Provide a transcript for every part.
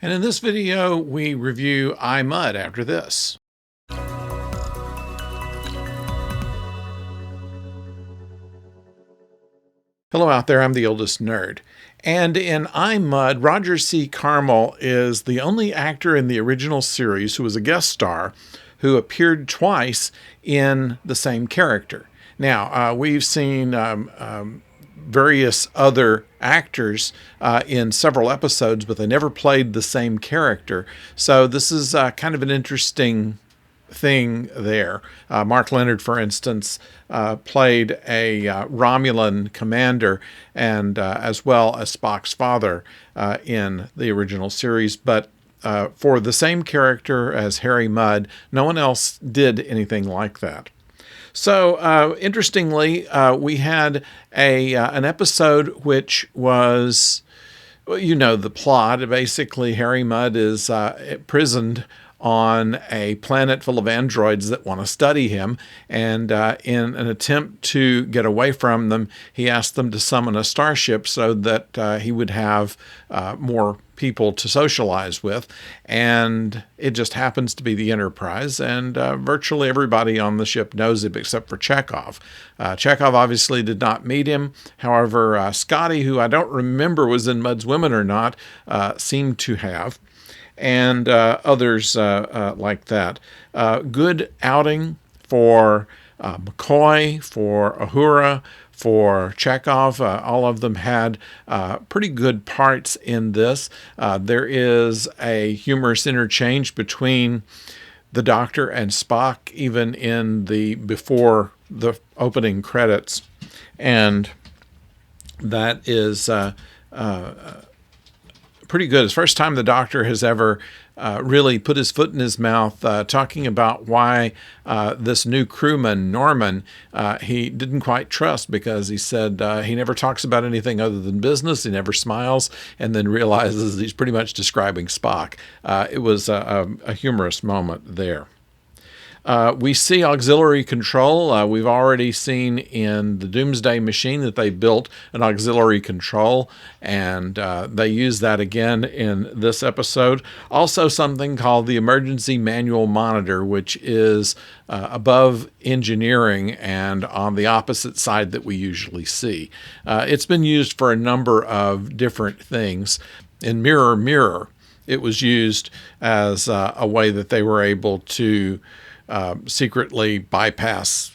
And in this video, we review iMud after this. Hello out there, I'm the oldest nerd. And in iMud, Roger C. Carmel is the only actor in the original series who was a guest star who appeared twice in the same character. Now, we've seen various other actors in several episodes, but they never played the same character. So this is kind of an interesting thing there. Mark Leonard, for instance, played a Romulan commander and as well as Spock's father in the original series. But for the same character as Harry Mudd, no one else did anything like that. So interestingly, we had an episode which was, well, you know the plot. Basically, Harry Mudd is imprisoned on a planet full of androids that want to study him. And in an attempt to get away from them, he asked them to summon a starship so that he would have more people to socialize with. And it just happens to be the Enterprise. And virtually everybody on the ship knows him except for Chekhov. Chekhov obviously did not meet him. However, Scotty, who I don't remember was in Mudd's Women or not, seemed to have. And others like that. Good outing for McCoy, for Uhura, for Chekhov. All of them had pretty good parts in this. There is a humorous interchange between the Doctor and Spock, even in before the opening credits. And that is pretty good. It's the first time the Doctor has ever really put his foot in his mouth, talking about why this new crewman, Norman, he didn't quite trust, because he said he never talks about anything other than business. He never smiles, and then realizes he's pretty much describing Spock. It was a humorous moment there. We see auxiliary control. We've already seen in the Doomsday Machine that they built an auxiliary control, and they use that again in this episode. Also something called the emergency manual monitor, which is above engineering and on the opposite side that we usually see. It's been used for a number of different things. In Mirror, Mirror, it was used as a way that they were able to secretly bypass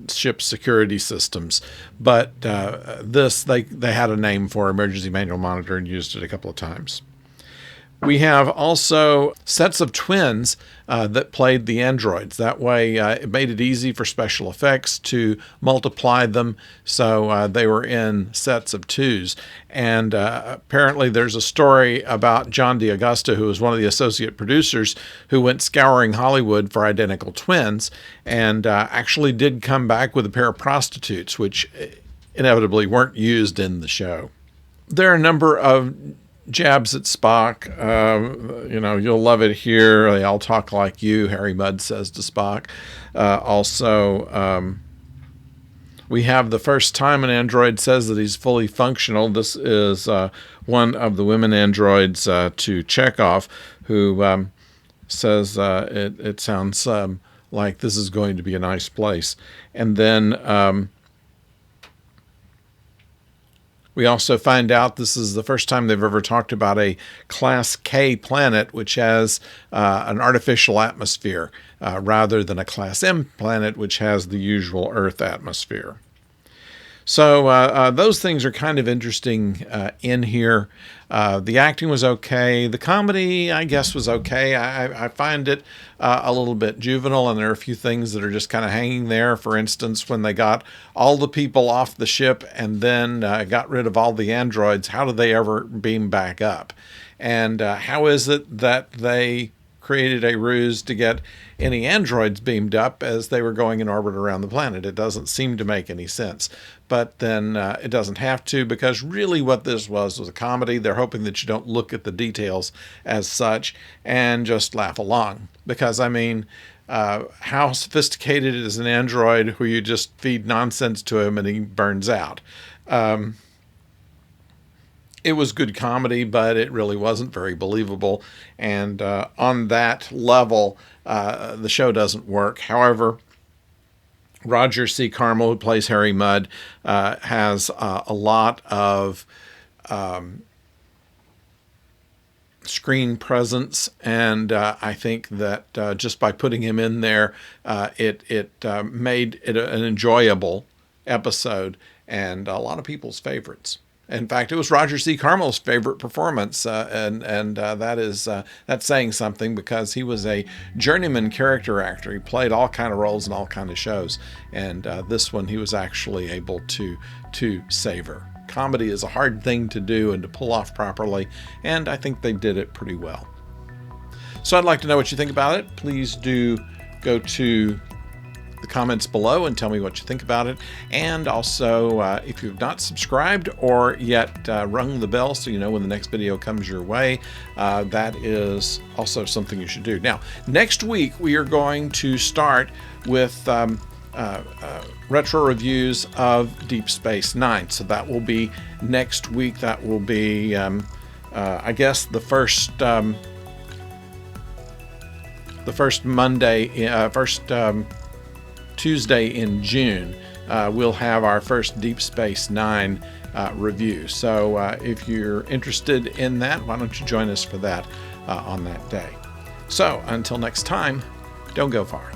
ship security systems. But they had a name for emergency manual monitor and used it a couple of times. We have also sets of twins that played the androids. That way it made it easy for special effects to multiply them, so they were in sets of twos. And apparently there's a story about John DeAugusta, who was one of the associate producers, who went scouring Hollywood for identical twins and actually did come back with a pair of prostitutes, which inevitably weren't used in the show. There are a number of jabs at Spock. You'll love it here. They all talk like you, Harry Mudd says to Spock. We have the first time an android says that he's fully functional. This is one of the women androids to Chekhov, who says it sounds like this is going to be a nice place. And then we also find out this is the first time they've ever talked about a Class K planet, which has an artificial atmosphere, rather than a Class M planet, which has the usual Earth atmosphere. So those things are kind of interesting in here. The acting was okay. The comedy, I guess, was okay. I find it a little bit juvenile, and there are a few things that are just kind of hanging there. For instance, when they got all the people off the ship and then got rid of all the androids, how did they ever beam back up? And how is it that they created a ruse to get any androids beamed up as they were going in orbit around the planet? It doesn't seem to make any sense. But then it doesn't have to, because really what this was a comedy. They're hoping that you don't look at the details as such and just laugh along. Because, I mean, how sophisticated is an android where you just feed nonsense to him and he burns out? It was good comedy, but it really wasn't very believable. And on that level, the show doesn't work. However, Roger C. Carmel, who plays Harry Mudd, has a lot of screen presence, and I think that just by putting him in there, it made it an enjoyable episode and a lot of people's favorites. In fact, it was Roger C. Carmel's favorite performance, and that's saying something, because he was a journeyman character actor. He played all kind of roles in all kind of shows, and this one he was actually able to savor. Comedy is a hard thing to do and to pull off properly, and I think they did it pretty well. So I'd like to know what you think about it. Please do go to the comments below and tell me what you think about it. And also, if you've not subscribed or yet rung the bell so you know when the next video comes your way, that is also something you should do. Now, next week we are going to start with retro reviews of Deep Space Nine. So that will be next week. That will be, I guess, the first Tuesday in June. We'll have our first Deep Space Nine review. So if you're interested in that, why don't you join us for that on that day? So until next time, don't go far.